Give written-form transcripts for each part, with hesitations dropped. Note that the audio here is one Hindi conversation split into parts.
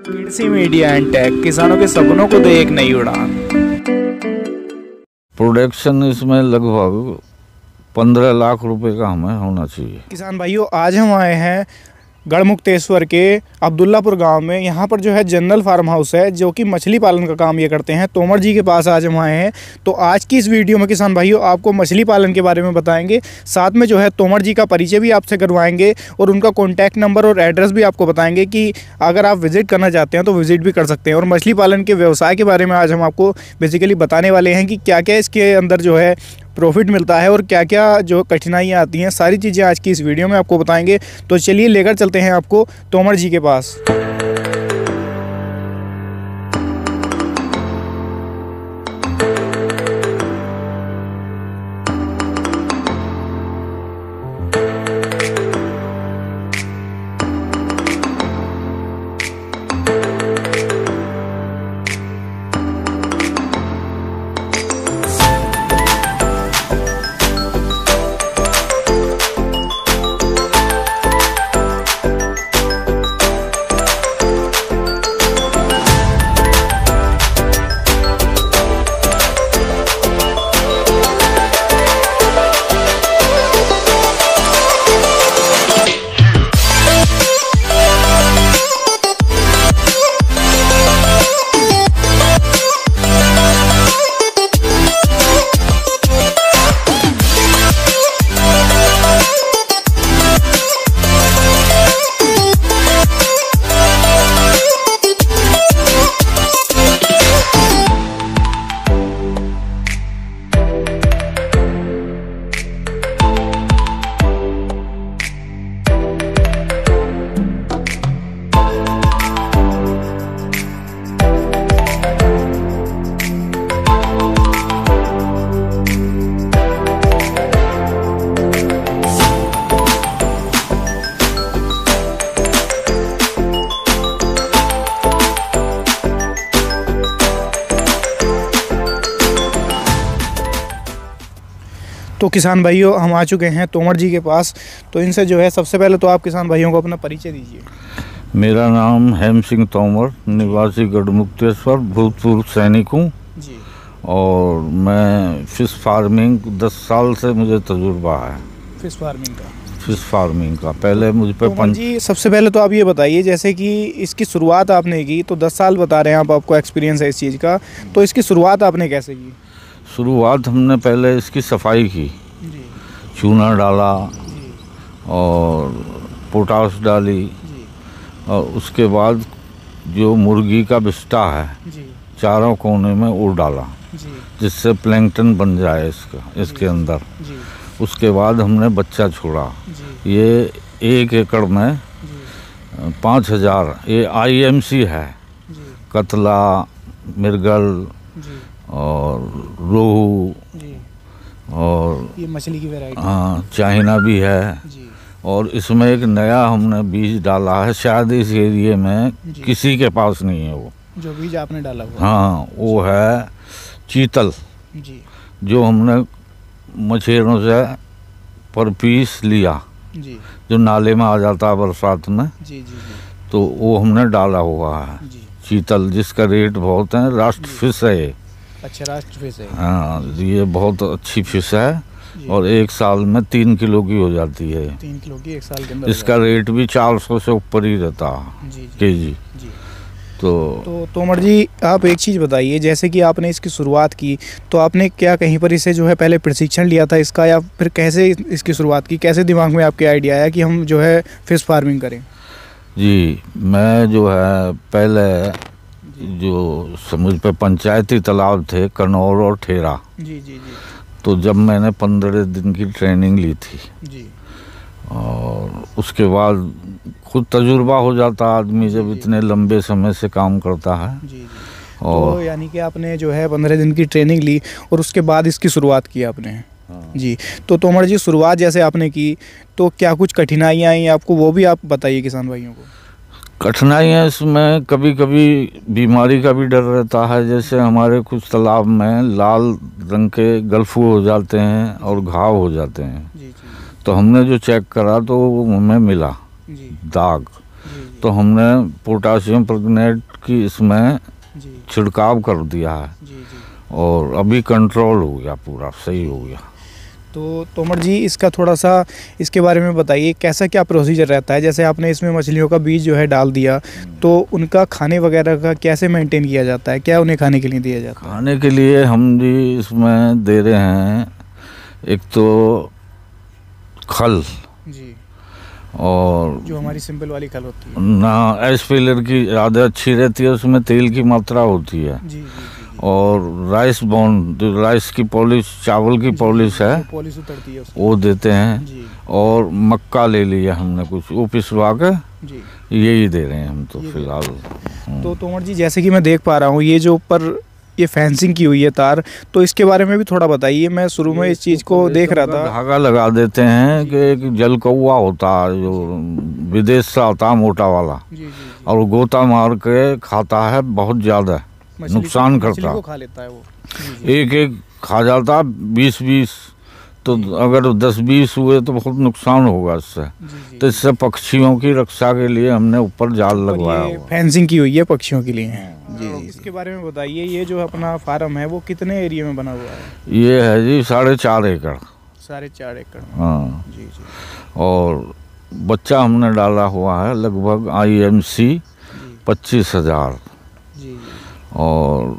कृषि मीडिया एंड टेक, किसानों के सपनों को दे एक नई उड़ान। प्रोडक्शन इसमें लगभग 15 लाख रुपए का हमें होना चाहिए। किसान भाइयों, आज हम आए हैं गढ़मुक्तेश्वर के अब्दुल्लापुर गांव में। यहाँ पर जो है जनरल फार्म हाउस है, जो कि मछली पालन का काम ये करते हैं। तोमर जी के पास आज हम आए हैं। तो आज की इस वीडियो में किसान भाइयों आपको मछली पालन के बारे में बताएंगे, साथ में जो है तोमर जी का परिचय भी आपसे करवाएंगे और उनका कॉन्टैक्ट नंबर और एड्रेस भी आपको बताएंगे कि अगर आप विजिट करना चाहते हैं तो विजिट भी कर सकते हैं। और मछली पालन के व्यवसाय के बारे में आज हम आपको बेसिकली बताने वाले हैं कि क्या क्या इसके अंदर जो है प्रॉफिट मिलता है और क्या क्या जो कठिनाइयाँ आती हैं। सारी चीज़ें आज की इस वीडियो में आपको बताएंगे। तो चलिए लेकर चलते हैं आपको तोमर जी के पास। तो किसान भाइयों, हम आ चुके हैं तोमर जी के पास। तो इनसे जो है सबसे पहले तो आप किसान भाइयों को अपना परिचय दीजिए। मेरा नाम हेम सिंह तोमर, निवासी गढ़मुक्तेश्वर, भूतपूर्व सैनिक हूँ जी। और मैं फिश फार्मिंग 10 साल से मुझे तजुर्बा है। फिश फार्मिंग का पहले मुझ पे जी, सबसे पहले तो आप ये बताइए, जैसे कि इसकी शुरुआत आपने की तो 10 साल बता रहे हैं आप, आपको एक्सपीरियंस है इस चीज़ का। तो इसकी शुरुआत आपने कैसे की? शुरुआत हमने पहले इसकी सफाई की जी। चूना डाला जी। और पोटाश डाली जी। और उसके बाद जो मुर्गी का बिस्टा है जी। चारों कोने में वो डाला जी। जिससे प्लैंकटन बन जाए इसके अंदर। जी। उसके बाद हमने बच्चा छोड़ा। जी। ये 1 एकड़ में 5000 ये IMC है। जी। कतला, मृगल जी। और रोहू जी। और ये मछली की वैरायटी। हाँ, चाइना भी है। जी। और इसमें एक नया हमने बीज डाला है, शायद इस एरिए में किसी के पास नहीं है वो जो बीज आपने डाला हुआ। हाँ, वो है चीतल जी। जो हमने मछेरों से पर पीस लिया, जी। जो नाले में आ जाता है बरसात में। जी। जी। जी। तो वो हमने डाला हुआ है जी। चीतल, जिसका रेट बहुत है। राष्ट्र फिश है ये। अच्छा, राष्ट्र फिश है। हाँ, ये बहुत अच्छी फिश है और 1 साल में 3 किलो की हो जाती है। 3 किलो की 1 साल के अंदर। इसका रेट भी 400 से ऊपर ही रहता है केजी। तो तोमर जी, आप एक चीज़ बताइए, जैसे कि आपने इसकी शुरुआत की तो आपने क्या कहीं पर इसे जो है पहले प्रशिक्षण लिया था इसका, या फिर कैसे इसकी शुरुआत की? कैसे दिमाग में आपके आइडिया आया कि हम जो है फिश फार्मिंग करें? जी, मैं जो है पहले जो समझ पे पंचायती तालाब थे कनौर और ठेरा। जी। जी। जी। तो जब मैंने 15 दिन की ट्रेनिंग ली थी जी। और उसके बाद खुद तजुर्बा हो जाता आदमी जब इतने लंबे समय से काम करता है। जी। जी। और तो यानी कि आपने जो है 15 दिन की ट्रेनिंग ली और उसके बाद इसकी शुरुआत की आपने। हाँ। जी। तो तोमर जी, शुरुआत जैसे आपने की तो क्या कुछ कठिनाइयाँ आई आपको, वो भी आप बताइए किसान भाइयों को। कठिनाइयाँ इसमें कभी कभी बीमारी का भी डर रहता है। जैसे हमारे कुछ तालाब में लाल रंग के गलफू हो जाते हैं और घाव हो जाते हैं। जी। तो हमने जो चेक करा तो वो हमें मिला जी। दाग। तो हमने पोटाशियम परगनेट की इसमें जी छिड़काव कर दिया है जी जी। और अभी कंट्रोल हो गया, पूरा सही हो गया। तो तोमर जी इसका थोड़ा सा इसके बारे में बताइए, कैसा क्या प्रोसीजर रहता है? जैसे आपने इसमें मछलियों का बीज जो है डाल दिया, तो उनका खाने वगैरह का कैसे मेंटेन किया जाता है? क्या उन्हें खाने के लिए दिया जाता है? खाने के लिए हम जी इसमें दे रहे हैं एक तो खल, जी, और जो हमारी सिंपल वाली खल होती है। ना एस्पिलर की ज़्यादा अच्छी रहती है, उसमें तेल की मात्रा होती है। जी जी जी। और राइस बॉर्न, जो राइस की पॉलिश, चावल की पॉलिश है, पॉलिश उतरती है उसकी। वो देते हैं। जी और मक्का ले लिया हमने कुछ, वो पिसवा के जी। यही दे रहे हैं हम तो ये फिलहाल। तो तोमर जी जैसे कि मैं देख पा रहा हूँ ये जो ऊपर ये फेंसिंग की हुई है तार, तो इसके बारे में भी थोड़ा बताइए। मैं शुरू में इस चीज़ को देख रहा था। धागा लगा देते हैं कि एक जल कौवा होता है जो विदेश से आता है, मोटा वाला, जी जी। और वो गोता मार के खाता है, बहुत ज़्यादा नुकसान करता को है। खा लेता है वो। जी जी। एक एक खा जाता, 20-20, तो अगर 10-20 हुए तो बहुत नुकसान होगा इससे। जी तो इससे पक्षियों की रक्षा के लिए हमने ऊपर जाल लगवाया ये हुआ है। फेंसिंग की हुई है पक्षियों के लिए। जी जी। इसके बारे में बताइए, ये जो अपना फार्म है वो कितने एरिया में बना हुआ है? ये है जी 4.5 एकड़। 4.5 एकड़ में। हाँ, जी जी और बच्चा हमने डाला हुआ है लगभग IMC जी 25,000, जी जी और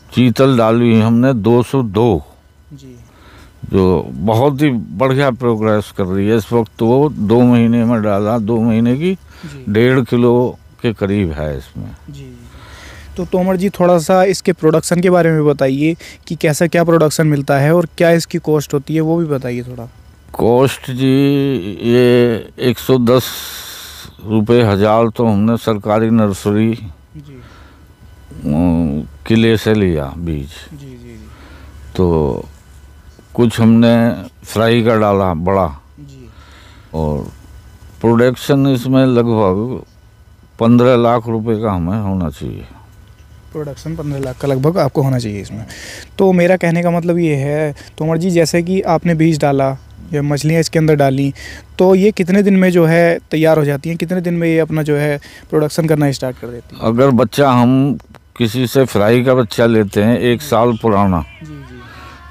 चीतल डाली हुई हमने 202, जी। जो बहुत ही बढ़िया प्रोग्रेस कर रही है इस वक्त। तो 2 महीने में डाला, 2 महीने की जी 1.5 किलो के करीब है इसमें। जी। तो तोमर जी थोड़ा सा इसके प्रोडक्शन के बारे में बताइए कि कैसा क्या प्रोडक्शन मिलता है और क्या इसकी कॉस्ट होती है, वो भी बताइए थोड़ा। कॉस्ट जी ये 110 रुपये हजार तो हमने सरकारी नर्सरी जी किले से लिया बीज। जी जी जी तो कुछ हमने फ्राई का डाला बड़ा, जी। और प्रोडक्शन इसमें लगभग 15 लाख रुपए का हमें होना चाहिए। प्रोडक्शन 15 लाख का लगभग आपको होना चाहिए इसमें। तो मेरा कहने का मतलब ये है तोमर जी, जैसे कि आपने बीज डाला या मछलियाँ इसके अंदर डाली, तो ये कितने दिन में जो है तैयार हो जाती हैं? कितने दिन में ये अपना जो है प्रोडक्शन करना स्टार्ट कर देती है? अगर बच्चा हम किसी से फ्राई का बच्चा लेते हैं 1 साल पुराना, जी जी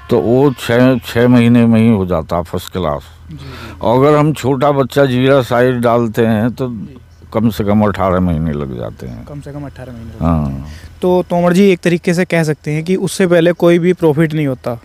तो वो 6 महीने में ही हो जाता फर्स्ट क्लास। जी जी और अगर हम छोटा बच्चा जीरा साइज डालते हैं तो कम से कम 18 महीने लग जाते हैं। कम से कम 18 महीने। हाँ तो तोमर जी एक तरीके से कह सकते हैं कि उससे पहले कोई भी प्रॉफिट नहीं होता।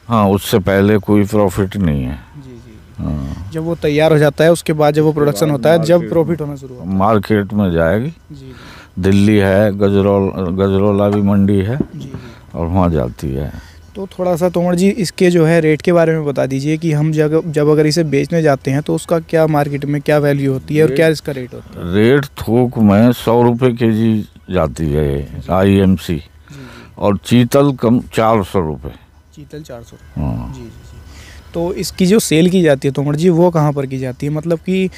हाँ, उससे पहले कोई प्रॉफिट नहीं है। जी जी। हाँ, जब वो तैयार हो जाता है उसके बाद जब वो प्रोडक्शन होता है, जब प्रॉफिट होना शुरू होता मार्केट में जाएगी। है। जी दिल्ली है, गजरौला भी मंडी है, जी जी। और वहाँ जाती है। तो थोड़ा सा तोमर जी इसके जो है रेट के बारे में बता दीजिए कि हम जब अगर इसे बेचने जाते हैं तो उसका क्या मार्केट में क्या वैल्यू होती है और क्या इसका रेट होता है? रेट थोक में 100 रुपये kg जाती है IMC, जी जी। और चीतल कम 400 रुपये। चीतल 400। हाँ, जी जी जी। तो इसकी जो सेल की जाती है तोमर जी, वो कहाँ पर की जाती है? मतलब कि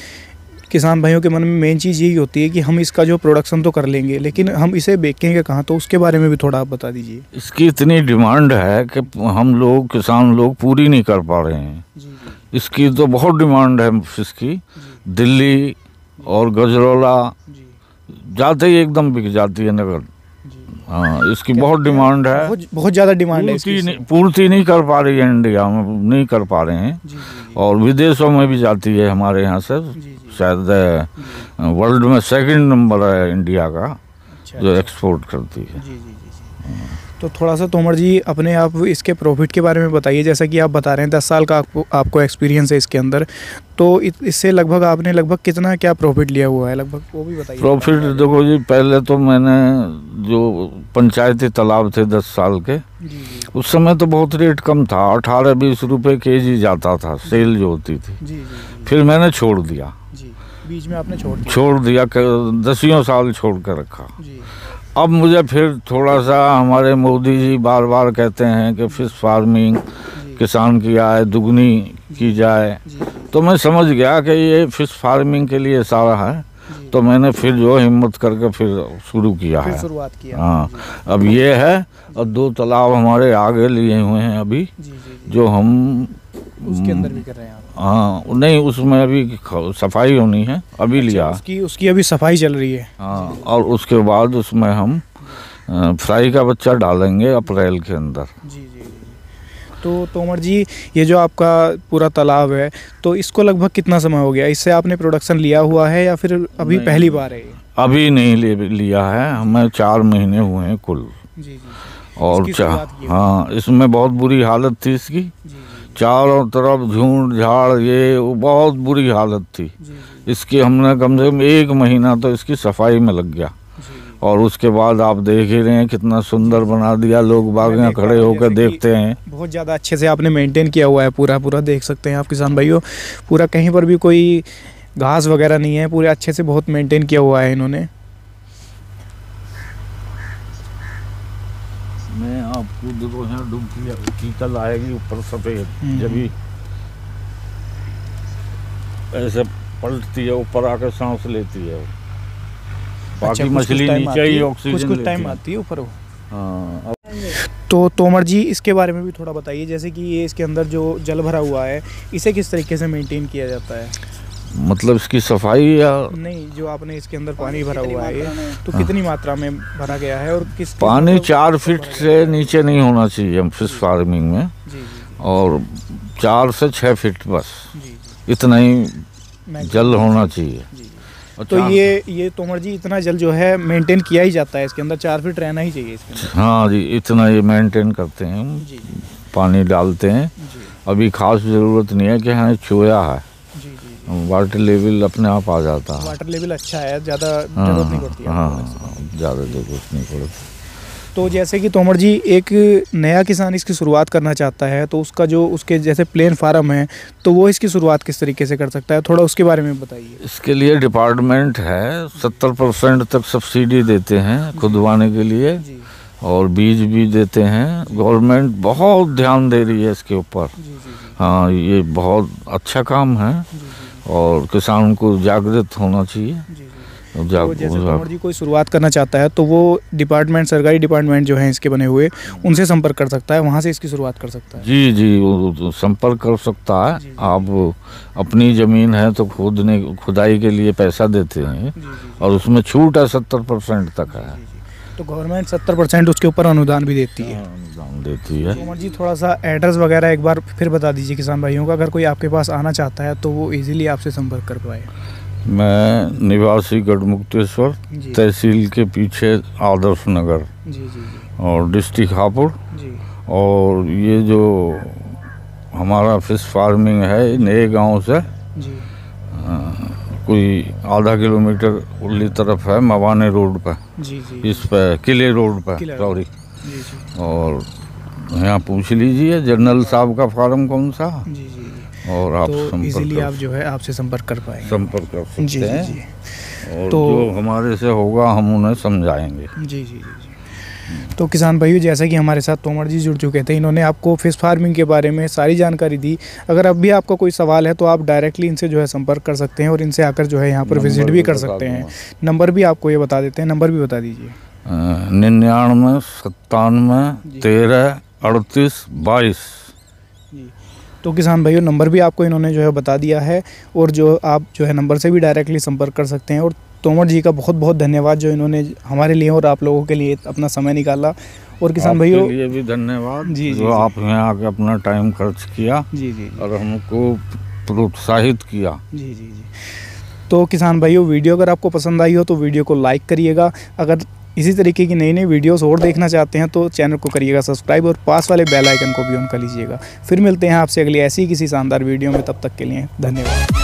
किसान भाइयों के मन में मेन चीज़ यही होती है कि हम इसका जो प्रोडक्शन तो कर लेंगे, लेकिन हम इसे बेचेंगे कहाँ? तो उसके बारे में भी थोड़ा आप बता दीजिए। इसकी इतनी डिमांड है कि हम लोग किसान लोग पूरी नहीं कर पा रहे हैं। जी जी इसकी तो बहुत डिमांड है फिश की। जी दिल्ली और गजरौला जी जाते ही एकदम बिक जाती है नगद। जी। हाँ, इसकी बहुत डिमांड है। बहुत ज़्यादा डिमांड है इसकी। पूर्ति नहीं कर पा रही है, इंडिया में नहीं कर पा रहे हैं, जी जी और विदेशों में भी जाती है हमारे यहाँ से। जी जी। शायद वर्ल्ड में 2nd नंबर है इंडिया का अच्छा जो एक्सपोर्ट करती है। जी जी जी जी। तो थोड़ा सा तोमर जी अपने आप इसके प्रॉफिट के बारे में बताइए। जैसा कि आप बता रहे हैं 10 साल का आपको एक्सपीरियंस है इसके अंदर, तो इससे लगभग आपने लगभग कितना क्या प्रॉफिट लिया हुआ है लगभग, वो भी बताइए। प्रॉफिट देखो जी, पहले तो मैंने जो पंचायती तालाब थे 10 साल के, जी जी उस समय तो बहुत रेट कम था, 18-20 रुपये kg जाता था सेल जो होती थी। जी जी फिर मैंने छोड़ दिया, जी। बीच में आपने छोड़ दिया। 10 साल छोड़ कर रखा। जी अब मुझे फिर थोड़ा सा, हमारे मोदी जी बार बार कहते हैं कि फिश फार्मिंग किसान की आय दुगनी की जाए, जी तो मैं समझ गया कि ये फिश फार्मिंग के लिए सारा है। तो मैंने फिर जो हिम्मत करके फिर शुरू किया फिर है। शुरुआत किया। हाँ, अब ये है और 2 तालाब हमारे आगे लिए हुए हैं अभी, जी जी। जो हम उसके अंदर भी कर रहे हैं आप? हाँ, नहीं उसमें अभी सफाई होनी है, अभी लिया। उसकी अभी सफाई चल रही है। हाँ, और उसके बाद उसमें हम फ्राई का बच्चा डालेंगे अप्रैल के अंदर। जी जी। तो तोमर जी, ये जो आपका पूरा तालाब है, तो इसको लगभग कितना समय हो गया? इससे आपने प्रोडक्शन लिया हुआ है या फिर अभी नहीं, पहली बार है ये? अभी नहीं लिया है, हमें 4 महीने हुए हैं कुल। जी जी। और हाँ, इसमें बहुत बुरी हालत थी इसकी। जी जी। चारों तरफ झूठ झाड़, ये वो बहुत बुरी हालत थी। जी जी। इसकी हमने कम से कम 1 महीना तो इसकी सफाई में लग गया, और उसके बाद आप देख ही रहे हैं कितना सुंदर बना दिया। लोग बाग खड़े होकर देखते हैं। बहुत ज़्यादा अच्छे से आपने मेंटेन किया हुआ है, पूरा देख सकते हैं आप किसान भाइयों, पूरा कहीं पर भी कोई घास वगैरह नहीं है, पूरे अच्छे से बहुत मेंटेन किया हुआ है इन्होंने। मैं आपको देखो, यहाँ डुबकी कीकल आएगी ऊपर सफेद, जब भी ऐसे पलटती है ऊपर आकर सांस लेती है। बाकी मछली नीचे ही ऑक्सीजन कुछ टाइम आती है ऊपर वो। हाँ। तो तोमर जी, इसके बारे में भी थोड़ा बताइए, जैसे कि ये इसके अंदर जो जल भरा हुआ है, इसे किस तरीके से मेंटेन किया जाता है? मतलब इसकी सफाई या नहीं, जो आपने इसके अंदर पानी भरा हुआ है तो कितनी मात्रा में भरा गया है, और किस पानी 4 फीट से नीचे नहीं होना चाहिए हम फिश फार्मिंग में। जी। और 4 से 6 फीट बस, जी। इतना ही जल होना चाहिए। तो ये तोमर जी, इतना जल जो है मेंटेन किया ही जाता है इसके अंदर, 4 फीट रहना ही चाहिए इसके अंदर। हाँ जी, इतना ये मेंटेन करते हैं हम। जी। पानी डालते हैं। अभी खास ज़रूरत नहीं है कि हाँ चोया है। जी। वाटर लेवल अपने आप आ जाता है। वाटर लेवल अच्छा है, ज़्यादा जरूरत नहीं पड़ती है। हाँ, ज़्यादा जरूरत नहीं पड़ती। तो जैसे कि तोमर जी, एक नया किसान इसकी शुरुआत करना चाहता है, तो उसका जो उसके जैसे प्लेन फार्म है, तो वो इसकी शुरुआत किस तरीके से कर सकता है, थोड़ा उसके बारे में बताइए। इसके लिए डिपार्टमेंट है, 70% तक सब्सिडी देते हैं खुदवाने के लिए, और बीज भी देते हैं। गवर्नमेंट बहुत ध्यान दे रही है इसके ऊपर। हाँ, ये बहुत अच्छा काम है, और किसान को जागृत होना चाहिए। तो जैसे तोमर जी कोई शुरुआत करना चाहता है, तो वो डिपार्टमेंट, सरकारी डिपार्टमेंट जो हैं इसके बने हुए, उनसे संपर्क कर सकता है, वहाँ से इसकी शुरुआत कर सकता है। जी, वो संपर्क कर सकता है। आप अपनी ज़मीन है तो खुदाई के लिए पैसा देते हैं, और उसमें छूट है 70% तक है। तो गवर्नमेंट 70% उसके ऊपर अनुदान भी देती है। अनुदान देती है। तोमर जी, थोड़ा सा एड्रेस वगैरह एक बार फिर बता दीजिए किसान भाइयों का, अगर कोई आपके पास आना चाहता है तो वो इजीली आपसे संपर्क कर पाए। मैं निवासी गढ़मुक्तेश्वर, तहसील के पीछे आदर्श नगर। जी। और डिस्ट्रिक्ट हापुड़। जी। और ये जो हमारा फिश फार्मिंग है, नए गांव से जी। कोई आधा किलोमीटर उल्ली तरफ है, मवाने रोड पर। जी। इस पे किले रोड पर, सॉरी। और यहाँ पूछ लीजिए जनरल साहब का फार्म कौन सा। जी। और आप तो इजीली आप जो है आपसे संपर्क कर पाएंगे। संपर्क कर सकते हैं। जी। और तो जो हमारे से होगा हम उन्हें समझाएंगे। जी। तो किसान भाइयों, जैसा कि हमारे साथ तोमर जी जुड़ चुके थे, इन्होंने आपको फिश फार्मिंग के बारे में सारी जानकारी दी। अगर अब भी आपका कोई सवाल है तो आप डायरेक्टली इनसे जो है संपर्क कर सकते हैं, और इनसे आकर जो है यहाँ पर विजिट भी कर सकते हैं। नंबर भी आपको ये बता देते हैं, नंबर भी बता दीजिए। 99 97 13 38 22। तो किसान भाइयों, नंबर भी आपको इन्होंने जो है बता दिया है, और जो आप जो है नंबर से भी डायरेक्टली संपर्क कर सकते हैं। और तोमर जी का बहुत बहुत धन्यवाद, जो इन्होंने हमारे लिए और आप लोगों के लिए अपना समय निकाला। और किसान भाइयों के लिए भी धन्यवाद, जी, जो आप यहाँ आके अपना टाइम खर्च किया। जी। और हमको प्रोत्साहित किया। जी। तो किसान भाइयों, वीडियो अगर आपको पसंद आई हो तो वीडियो को लाइक करिएगा। अगर इसी तरीके की नई वीडियोस और देखना चाहते हैं तो चैनल को करिएगा सब्सक्राइब, और पास वाले बेल आइकन को भी ऑन कर लीजिएगा। फिर मिलते हैं आपसे अगली ऐसी किसी शानदार वीडियो में, तब तक के लिए धन्यवाद।